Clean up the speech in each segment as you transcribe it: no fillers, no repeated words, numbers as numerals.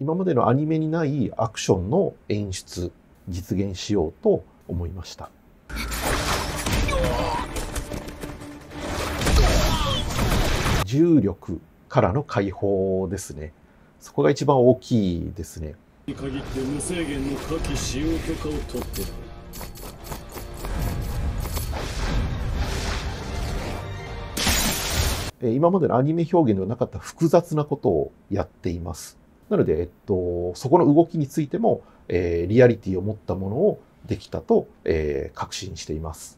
今までのアニメにないアクションの演出、実現しようと思いました。重力からの解放ですね。そこが一番大きいですね。に限って無制限の火器使用許可を取ってる。今までのアニメ表現ではなかった複雑なことをやっています。なので、そこの動きについても、リアリティを持ったものをできたと、確信しています。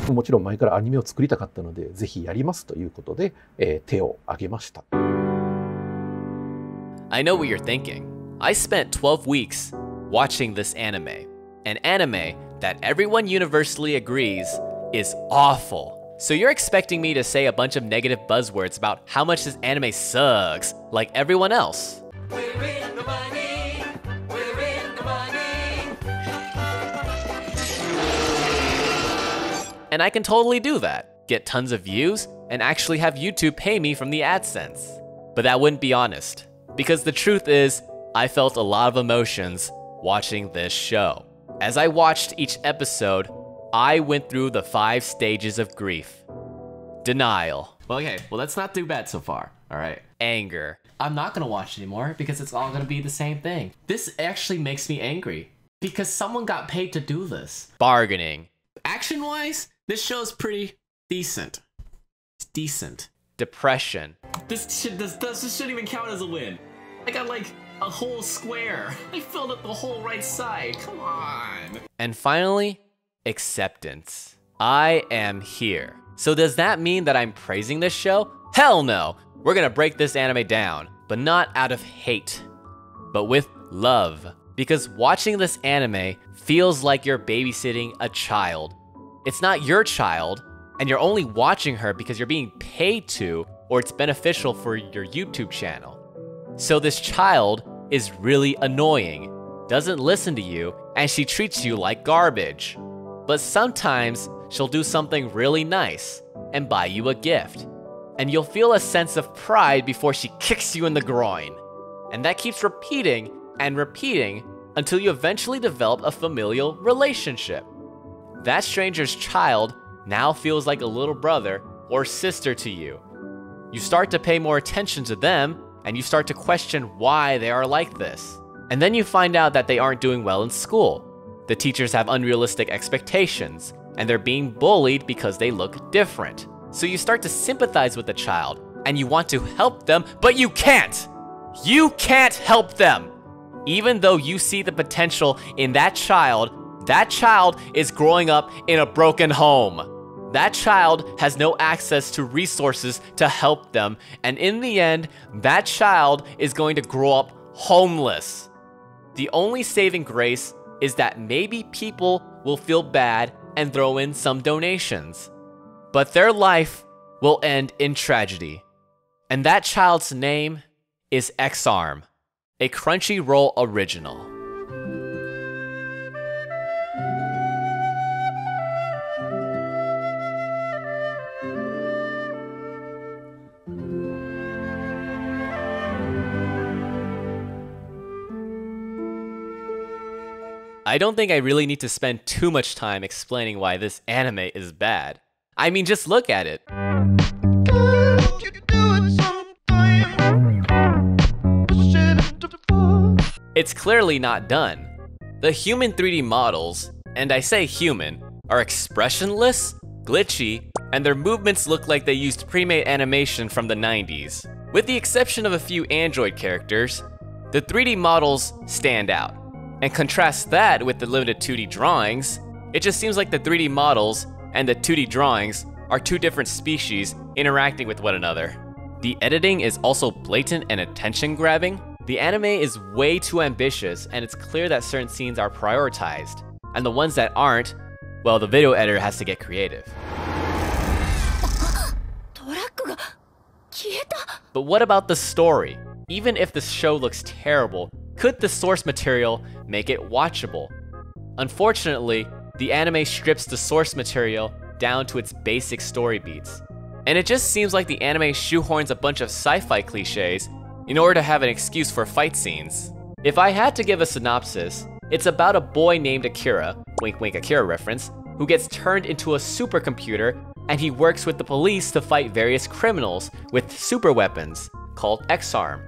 もちろん前からアニメを作りたかったので、ぜひやりますということで、手を挙げました。I know what you're thinking. I spent 12 weeks watching this anime. An anime that everyone universally agrees is awful. So you're expecting me to say a bunch of negative buzzwords about how much this anime sucks, like everyone else. We're in the money. We're in the money. And I can totally do that. Get tons of views and actually have YouTube pay me from the AdSense. But that wouldn't be honest. Because the truth is, I felt a lot of emotions watching this show. As I watched each episode, I went through the 5 stages of grief. Denial. Well, okay, well that's not too bad so far, alright? Anger. I'm not gonna watch anymore because it's all gonna be the same thing. This actually makes me angry because someone got paid to do this. Bargaining. Action-wise, this show's pretty decent. It's decent. Depression. This shouldn't even count as a win. I got like a whole square. I filled up the whole right side. Come on. And finally, acceptance. I am here. So does that mean that I'm praising this show? Hell no. We're gonna break this anime down, but not out of hate, but with love. Because watching this anime feels like you're babysitting a child. It's not your child, and you're only watching her because you're being paid to, or it's beneficial for your YouTube channel. So this child is really annoying, doesn't listen to you, and she treats you like garbage. But sometimes she'll do something really nice and buy you a gift. And you'll feel a sense of pride before she kicks you in the groin. And that keeps repeating and repeating until you eventually develop a familial relationship. That stranger's child now feels like a little brother or sister to you. You start to pay more attention to them, and you start to question why they are like this. And then you find out that they aren't doing well in school. The teachers have unrealistic expectations, and they're being bullied because they look different. So you start to sympathize with the child, and you want to help them, but you can't! You can't help them! Even though you see the potential in that child is growing up in a broken home. That child has no access to resources to help them, and in the end, that child is going to grow up homeless. The only saving grace is that maybe people will feel bad and throw in some donations. But their life will end in tragedy. And that child's name is EX-ARM, a Crunchyroll original. I don't think I really need to spend too much time explaining why this anime is bad. I mean, just look at it. It's clearly not done. The human 3D models, and I say human, are expressionless, glitchy, and their movements look like they used pre-made animation from the 90s. With the exception of a few android characters, the 3D models stand out. And contrast that with the limited 2D drawings, it just seems like the 3D models and the 2D drawings are two different species interacting with one another. The editing is also blatant and attention-grabbing. The anime is way too ambitious, and it's clear that certain scenes are prioritized. And the ones that aren't, well, the video editor has to get creative. But what about the story? Even if the show looks terrible, could the source material make it watchable? Unfortunately, the anime strips the source material down to its basic story beats. And it just seems like the anime shoehorns a bunch of sci-fi cliches in order to have an excuse for fight scenes. If I had to give a synopsis, it's about a boy named Akira, wink wink Akira reference, who gets turned into a supercomputer, and he works with the police to fight various criminals with super weapons called EX-ARM.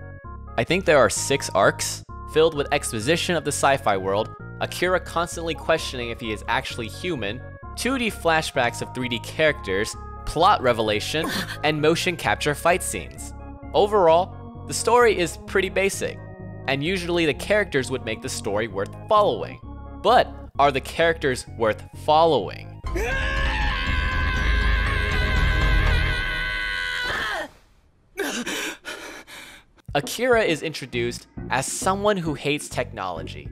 I think there are 6 arcs, filled with exposition of the sci-fi world, Akira constantly questioning if he is actually human, 2D flashbacks of 3D characters, plot revelation, and motion capture fight scenes. Overall, the story is pretty basic, and usually the characters would make the story worth following. But are the characters worth following? Akira is introduced as someone who hates technology.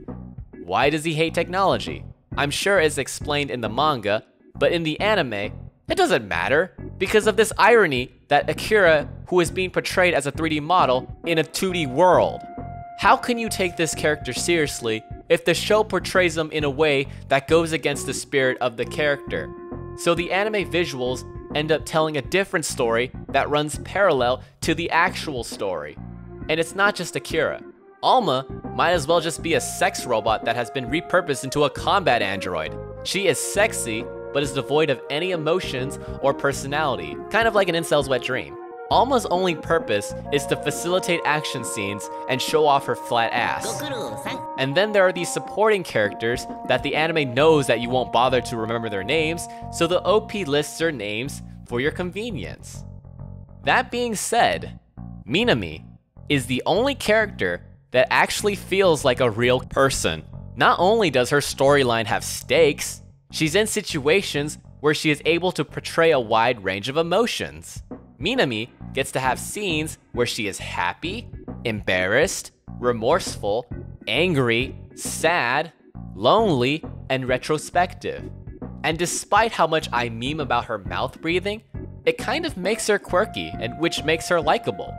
Why does he hate technology? I'm sure it's explained in the manga, but in the anime, it doesn't matter because of this irony that Akira, who is being portrayed as a 3D model in a 2D world. How can you take this character seriously if the show portrays them in a way that goes against the spirit of the character? So the anime visuals end up telling a different story that runs parallel to the actual story. And it's not just Akira. Alma might as well just be a sex robot that has been repurposed into a combat android. She is sexy, but is devoid of any emotions or personality, kind of like an incel's wet dream. Alma's only purpose is to facilitate action scenes and show off her flat ass. And then there are these supporting characters that the anime knows that you won't bother to remember their names, so the OP lists their names for your convenience. That being said, Minami is the only character that actually feels like a real person. Not only does her storyline have stakes, she's in situations where she is able to portray a wide range of emotions. Minami gets to have scenes where she is happy, embarrassed, remorseful, angry, sad, lonely, and retrospective. And despite how much I meme about her mouth breathing, it kind of makes her quirky, and which makes her likable.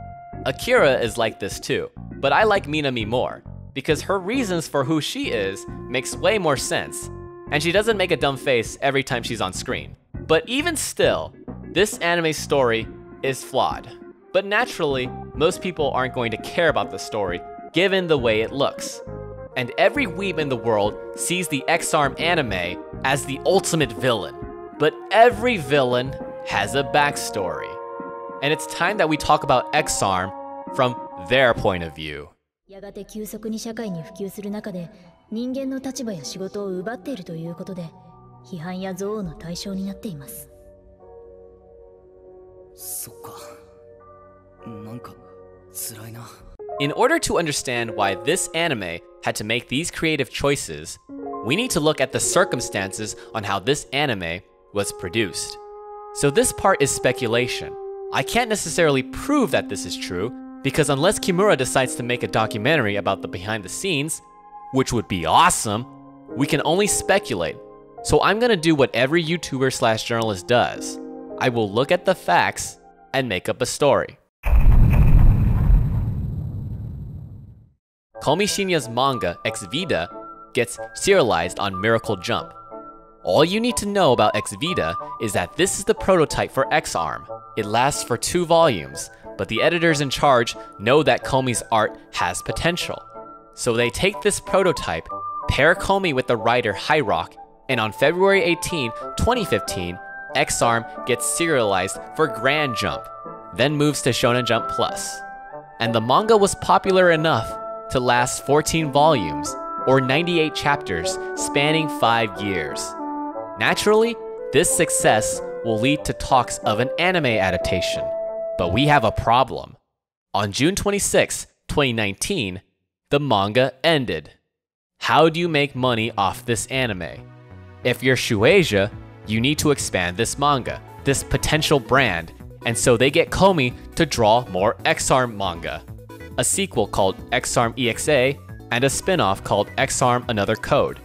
Akira is like this too, but I like Minami more, because her reasons for who she is makes way more sense, and she doesn't make a dumb face every time she's on screen. But even still, this anime story is flawed. But naturally, most people aren't going to care about the story, given the way it looks. And every weeb in the world sees the EX-ARM anime as the ultimate villain. But every villain has a backstory. And it's time that we talk about EX-ARM from their point of view. やがて急速に社会に普及する中で人間の立場や仕事を奪っているということで批判や憎悪の対象になっています。そっか。なんか辛いな。In order to understand why this anime had to make these creative choices, we need to look at the circumstances on how this anime was produced. So this part is speculation. I can't necessarily prove that this is true, because unless Kimura decides to make a documentary about the behind the scenes, which would be awesome, we can only speculate. So I'm gonna do what every YouTuber / journalist does. I will look at the facts and make up a story. Komi Shinya's manga, X-Vida, gets serialized on Miracle Jump. All you need to know about X-Vida is that this is the prototype for EX-ARM. It lasts for 2 volumes, but the editors in charge know that Komi's art has potential. So they take this prototype, pair Komi with the writer Hyrock, and on February 18, 2015, EX-ARM gets serialized for Grand Jump, then moves to Shonen Jump Plus. And the manga was popular enough to last 14 volumes, or 98 chapters, spanning 5 years. Naturally, this success will lead to talks of an anime adaptation. But we have a problem. On June 26, 2019, the manga ended. How do you make money off this anime? If you're Shueisha, you need to expand this manga, this potential brand, and so they get Komi to draw more EX-ARM manga. A sequel called EX-ARM EXA, and a spin-off called EX-ARM Another Code.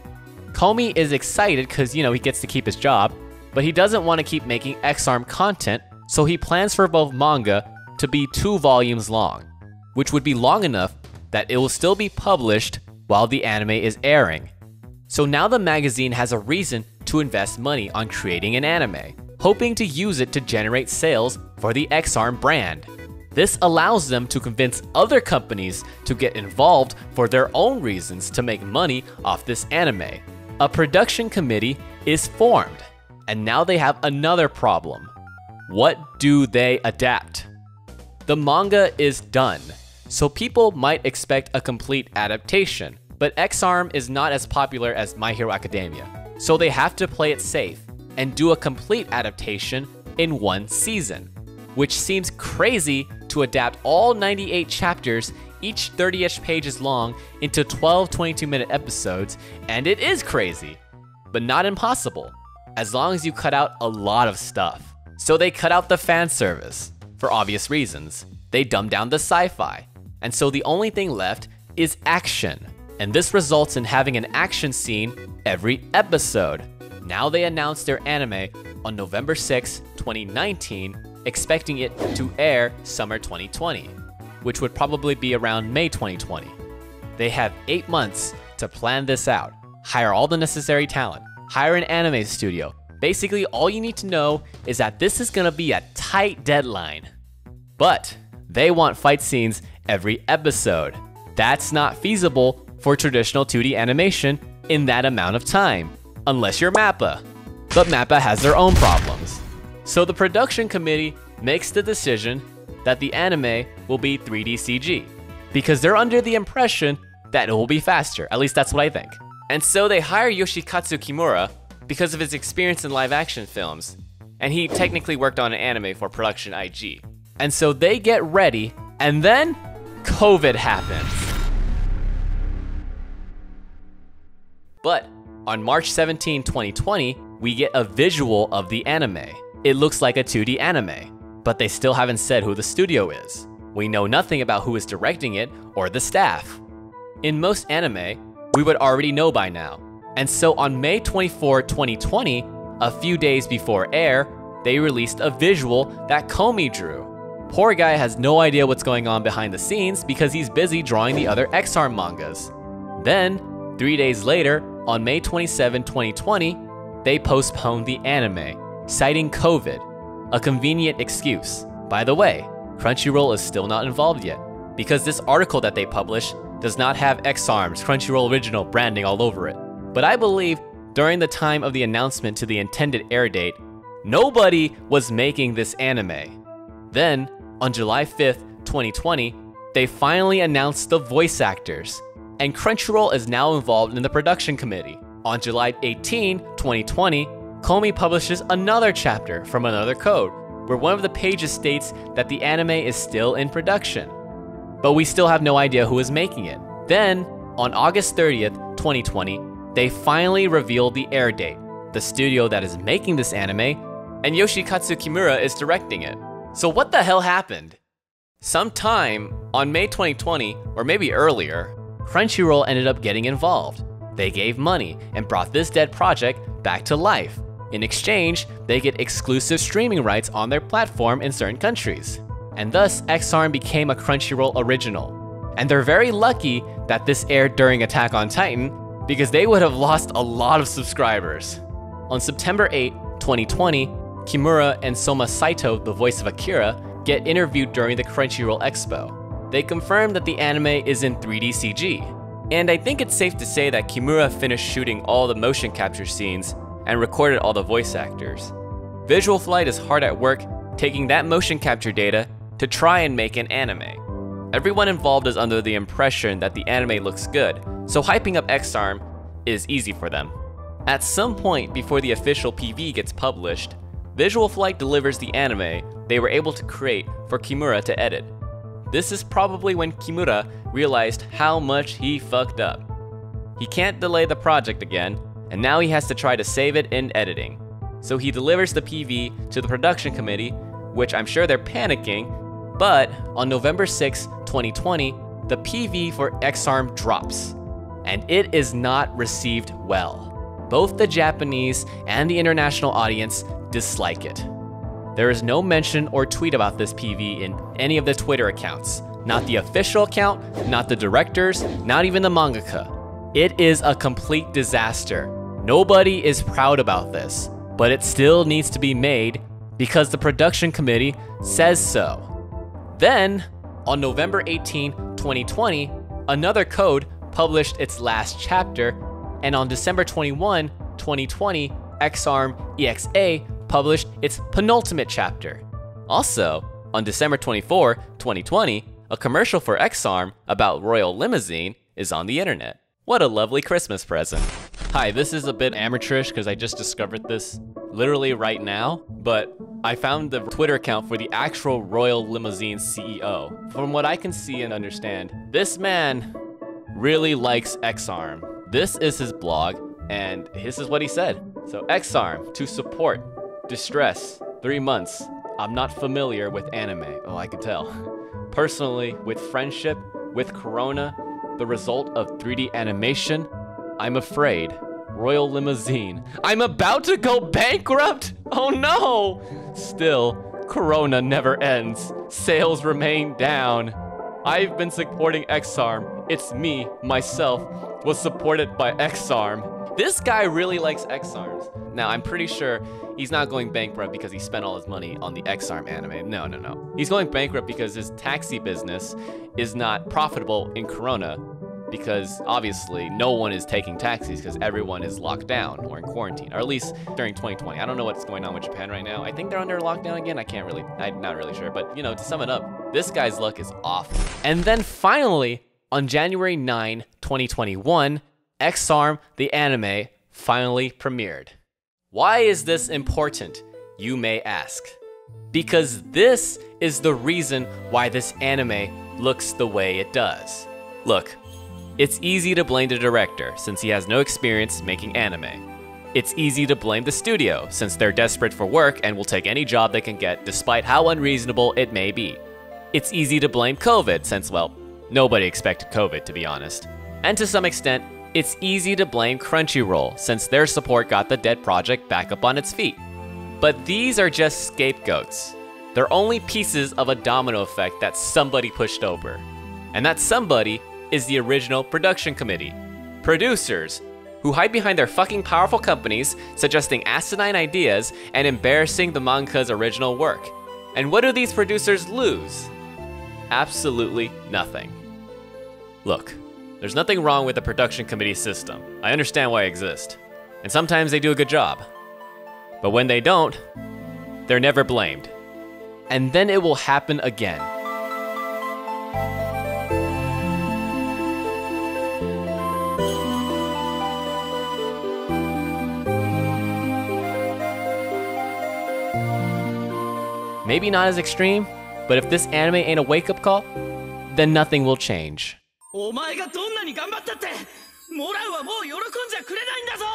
Komi is excited because, he gets to keep his job, but he doesn't want to keep making EX-ARM content, so he plans for both manga to be 2 volumes long, which would be long enough that it will still be published while the anime is airing. So now the magazine has a reason to invest money on creating an anime. hoping to use it to generate sales for the EX-ARM brand. This allows them to convince other companies to get involved for their own reasons to make money off this anime. A production committee is formed, and now they have another problem. What do they adapt? The manga is done, so people might expect a complete adaptation, but EX-ARM is not as popular as My Hero Academia, so they have to play it safe and do a complete adaptation in one season, which seems crazy to adapt all 98 chapters, each 30-ish pages long, into 12 22-minute episodes, and it is crazy, but not impossible, as long as you cut out a lot of stuff. So they cut out the fan service, for obvious reasons. They dumbed down the sci-fi, and so the only thing left is action, and this results in having an action scene every episode. Now they announced their anime on November 6, 2019, expecting it to air summer 2020, which would probably be around May 2020. They have 8 months to plan this out, hire all the necessary talent, hire an anime studio. Basically, all you need to know is that this is gonna be a tight deadline. But they want fight scenes every episode. That's not feasible for traditional 2D animation in that amount of time, unless you're MAPPA. But MAPPA has their own problems. So the production committee makes the decision that the anime will be 3D CG, because they're under the impression that it will be faster. At least that's what I think. And so they hire Yoshikatsu Kimura because of his experience in live action films, and he technically worked on an anime for Production IG. And so they get ready, and then COVID happens. But on March 17, 2020, we get a visual of the anime. It looks like a 2D anime, but they still haven't said who the studio is. We know nothing about who is directing it or the staff. In most anime, we would already know by now. And so on May 24, 2020, a few days before air, they released a visual that Komi drew. Poor guy has no idea what's going on behind the scenes because he's busy drawing the other EX-ARM mangas. Then, 3 days later, on May 27, 2020, they postponed the anime, citing COVID, a convenient excuse. By the way, Crunchyroll is still not involved yet, because this article that they published does not have EX-ARM's Crunchyroll original branding all over it. But I believe during the time of the announcement to the intended air date, nobody was making this anime. Then, on July 5th, 2020, they finally announced the voice actors, and Crunchyroll is now involved in the production committee. On July 18, 2020, Komi publishes another chapter from another code, where one of the pages states that the anime is still in production. But we still have no idea who is making it. Then, on August 30th, 2020, they finally revealed the air date, the studio that is making this anime, and Yoshikatsu Kimura is directing it. So what the hell happened? Sometime on May 2020, or maybe earlier, Crunchyroll ended up getting involved. They gave money and brought this dead project back to life. In exchange, they get exclusive streaming rights on their platform in certain countries. And thus, EX-ARM became a Crunchyroll original. And they're very lucky that this aired during Attack on Titan, because they would have lost a lot of subscribers. On September 8, 2020, Kimura and Soma Saito, the voice of Akira, get interviewed during the Crunchyroll Expo. They confirm that the anime is in 3D CG. And I think it's safe to say that Kimura finished shooting all the motion capture scenes and recorded all the voice actors. Visual Flight is hard at work taking that motion capture data to try and make an anime. Everyone involved is under the impression that the anime looks good, so hyping up EX-ARM is easy for them. At some point before the official PV gets published, Visual Flight delivers the anime they were able to create for Kimura to edit. This is probably when Kimura realized how much he fucked up. He can't delay the project again, and now he has to try to save it in editing. So he delivers the PV to the production committee, which I'm sure they're panicking, but on November 6, 2020, the PV for EX-ARM drops, and it is not received well. Both the Japanese and the international audience dislike it. There is no mention or tweet about this PV in any of the Twitter accounts. Not the official account, not the directors, not even the mangaka. It is a complete disaster. Nobody is proud about this. but it still needs to be made because the production committee says so. Then, on November 18, 2020, another code published its last chapter, and on December 21, 2020, EX-ARM EXA published its penultimate chapter. Also, on December 24, 2020, a commercial for EX-ARM about Royal Limousine is on the internet. What a lovely Christmas present. Hi, this is a bit amateurish because I just discovered this literally right now, but I found the Twitter account for the actual Royal Limousine CEO. From what I can see and understand, this man really likes EX-ARM. This is his blog, and this is what he said. So EX-ARM, to support, distress, 3 months. I'm not familiar with anime. Oh, I can tell. Personally, with friendship, with Corona, the result of 3D animation, I'm afraid. Royal Limousine. I'm about to go bankrupt? Oh no! Still, Corona never ends. Sales remain down. I've been supporting EX-ARM. It's me, myself, was supported by EX-ARM. This guy really likes EX-ARMs. Now, I'm pretty sure he's not going bankrupt because he spent all his money on the EX-ARM anime. No. He's going bankrupt because his taxi business is not profitable in Corona, because obviously no one is taking taxis because everyone is locked down or in quarantine, or at least during 2020. I don't know what's going on with Japan right now. I think they're under lockdown again. I'm not really sure, but you know, to sum it up, this guy's luck is awful. And then finally, on January 9, 2021, EX-ARM, the anime, finally premiered. Why is this important, you may ask? Because this is the reason why this anime looks the way it does. Look, it's easy to blame the director since he has no experience making anime. It's easy to blame the studio since they're desperate for work and will take any job they can get despite how unreasonable it may be. It's easy to blame COVID since, well, nobody expected COVID, to be honest. And to some extent, it's easy to blame Crunchyroll since their support got the dead project back up on its feet. But these are just scapegoats. They're only pieces of a domino effect that somebody pushed over. And that somebody is the original production committee. Producers who hide behind their fucking powerful companies, suggesting asinine ideas and embarrassing the manga's original work. And what do these producers lose? Absolutely nothing. Look, there's nothing wrong with the production committee system. I understand why it exists. And sometimes they do a good job. But when they don't, they're never blamed. And then it will happen again. Maybe not as extreme, but if this anime ain't a wake-up call, then nothing will change. お前がどんなに頑張ったってモラウはもう喜んじゃくれないんだぞ。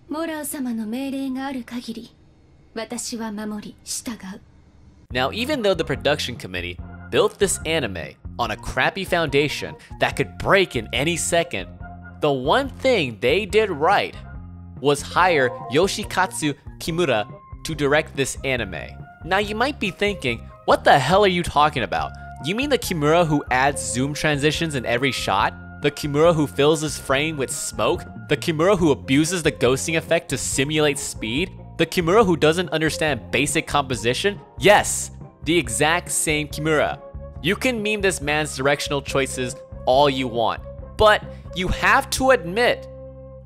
モラウ様の命令がある限り、私は守り従う。 Now, even though the production committee built this anime on a crappy foundation that could break in any second, the one thing they did right was hire Yoshikatsu Kimura to direct this anime. Now, you might be thinking, what the hell are you talking about? You mean the Kimura who adds zoom transitions in every shot? The Kimura who fills his frame with smoke? The Kimura who abuses the ghosting effect to simulate speed? The Kimura who doesn't understand basic composition? Yes, the exact same Kimura. You can meme this man's directional choices all you want, but you have to admit,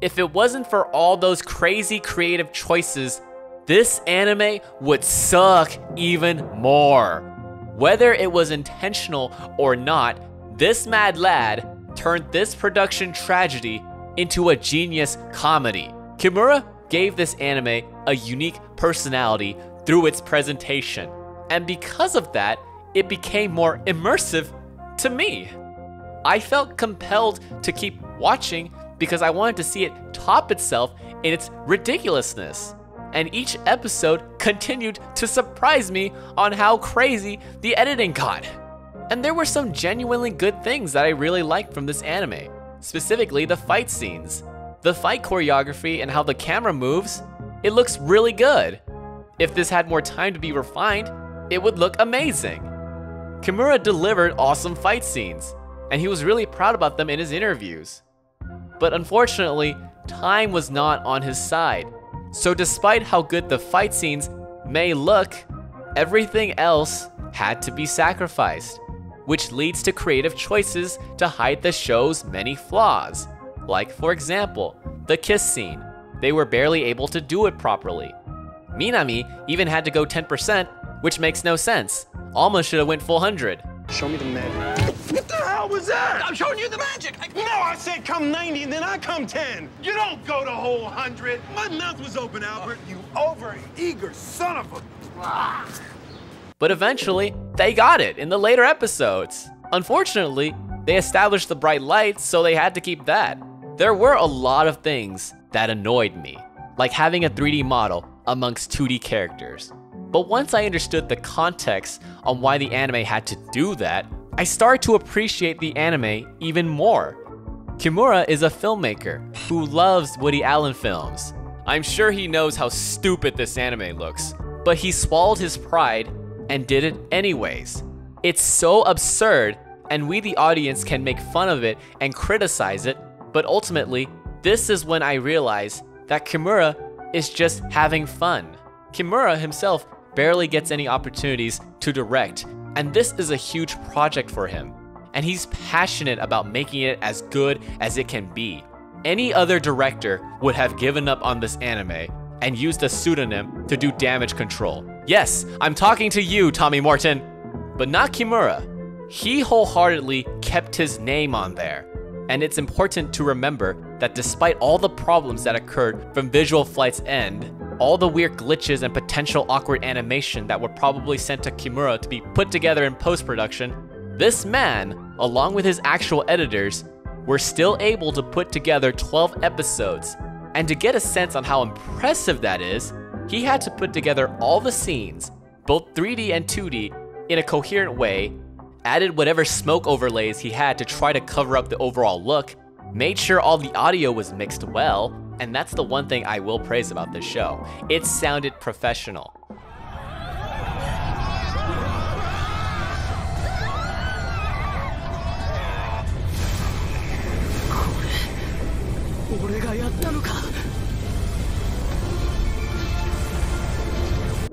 if it wasn't for all those crazy creative choices, this anime would suck even more. Whether it was intentional or not, this mad lad turned this production tragedy into a genius comedy. Kimura gave this anime a unique personality through its presentation, and because of that, it became more immersive to me. I felt compelled to keep watching because I wanted to see it top itself in its ridiculousness. And each episode continued to surprise me on how crazy the editing got. And there were some genuinely good things that I really liked from this anime, specifically the fight scenes. The fight choreography and how the camera moves, it looks really good. If this had more time to be refined, it would look amazing. Kimura delivered awesome fight scenes, and he was really proud about them in his interviews. But unfortunately, time was not on his side. So despite how good the fight scenes may look, everything else had to be sacrificed, which leads to creative choices to hide the show's many flaws. Like, for example, the kiss scene. They were barely able to do it properly. Minami even had to go 10%, which makes no sense. Almost should have went full 100. Show me the magic. What the hell was that? I'm showing you the magic. No, I said come 90 and then I come 10. You don't go the whole 100. My mouth was open, Albert. You over-eager son of a... But eventually, they got it in the later episodes. Unfortunately, they established the bright lights, so they had to keep that. There were a lot of things that annoyed me, like having a 3D model amongst 2D characters. But once I understood the context on why the anime had to do that, I started to appreciate the anime even more. Kimura is a filmmaker who loves Woody Allen films. I'm sure he knows how stupid this anime looks, but he swallowed his pride and did it anyways. It's so absurd, and we the audience can make fun of it and criticize it, but ultimately, this is when I realized that Kimura is just having fun. Kimura himself barely gets any opportunities to direct, and this is a huge project for him. And he's passionate about making it as good as it can be. Any other director would have given up on this anime and used a pseudonym to do damage control. Yes, I'm talking to you, Tommy Morton, but not Kimura. He wholeheartedly kept his name on there. And it's important to remember that despite all the problems that occurred from Visual Flight's end, all the weird glitches and potential awkward animation that were probably sent to Kimura to be put together in post-production, this man, along with his actual editors, were still able to put together 12 episodes. And to get a sense on how impressive that is, he had to put together all the scenes, both 3D and 2D, in a coherent way, added whatever smoke overlays he had to try to cover up the overall look, made sure all the audio was mixed well, and that's the one thing I will praise about this show. It sounded professional.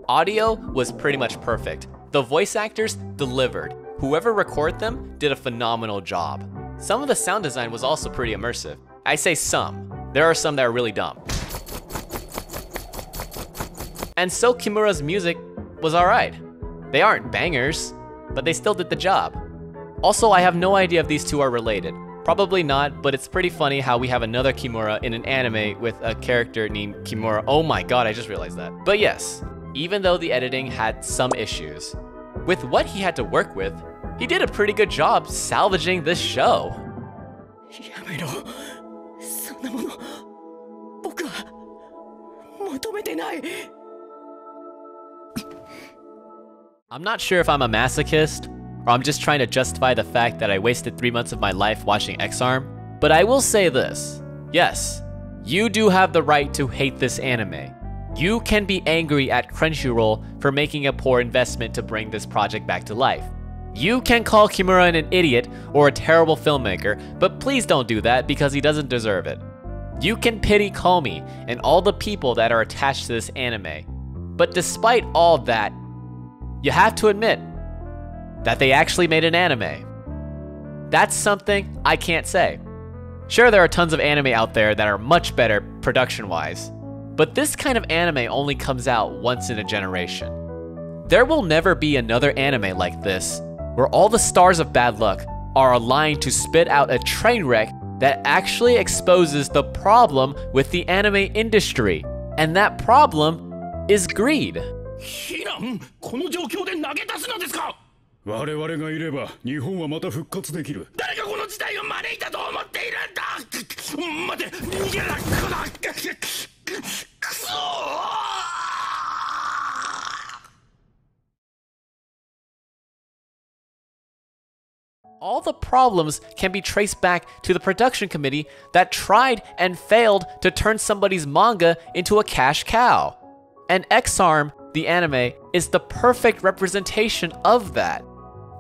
Audio was pretty much perfect. The voice actors delivered. Whoever recorded them did a phenomenal job. Some of the sound design was also pretty immersive. I say some. There are some that are really dumb. And so Kimura's music was alright. They aren't bangers, but they still did the job. Also, I have no idea if these two are related. Probably not, but it's pretty funny how we have another Kimura in an anime with a character named Kimura. Oh my god, I just realized that. But yes, even though the editing had some issues, with what he had to work with, he did a pretty good job salvaging this show. I'm not sure if I'm a masochist, or I'm just trying to justify the fact that I wasted 3 months of my life watching EX-ARM, but I will say this. Yes, you do have the right to hate this anime. You can be angry at Crunchyroll for making a poor investment to bring this project back to life. You can call Kimura an idiot or a terrible filmmaker, but please don't do that because he doesn't deserve it. You can pity Komi and all the people that are attached to this anime. But despite all that, you have to admit that they actually made an anime. That's something I can't say. Sure, there are tons of anime out there that are much better production-wise, but this kind of anime only comes out once in a generation. There will never be another anime like this, where all the stars of bad luck are aligned to spit out a train wreck that actually exposes the problem with the anime industry. And that problem is greed. この状況で投げ出すのですか? 我々がいれば日本はまた復活できる。誰がこの事態を招いたと思っているんだ。待て、逃げなくな。くそー。 All the problems can be traced back to the production committee that tried and failed to turn somebody's manga into a cash cow. And EX-ARM, the anime, is the perfect representation of that.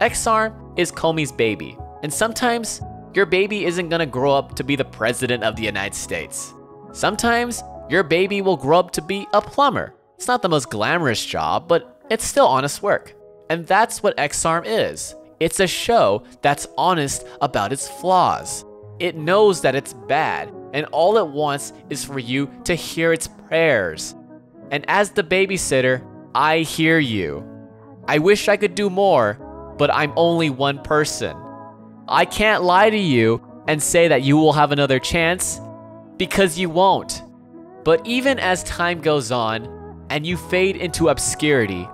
EX-ARM is Komi's baby, and sometimes your baby isn't gonna grow up to be the president of the United States. Sometimes Your baby will grow up to be a plumber. It's not the most glamorous job, but it's still honest work. And that's what EX-ARM is. It's a show that's honest about its flaws. It knows that it's bad, and all it wants is for you to hear its prayers. And as the babysitter, I hear you. I wish I could do more, but I'm only one person. I can't lie to you and say that you will have another chance, because you won't. But even as time goes on, and you fade into obscurity,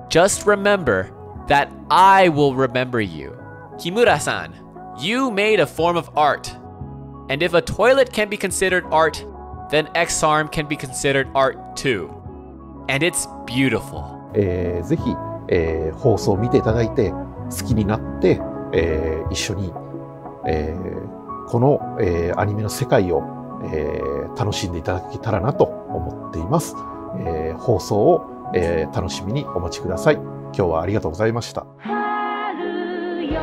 just remember that I will remember you. Kimura-san, you made a form of art. And if a toilet can be considered art, then EX-ARM can be considered art too. And it's beautiful. ぜひ、放送を見ていただいて、好きになって、一緒に、この、アニメの世界を、楽しんでいただけたらなと思っています。放送を、楽しみにお待ちください。今日はありがとうございました。春よ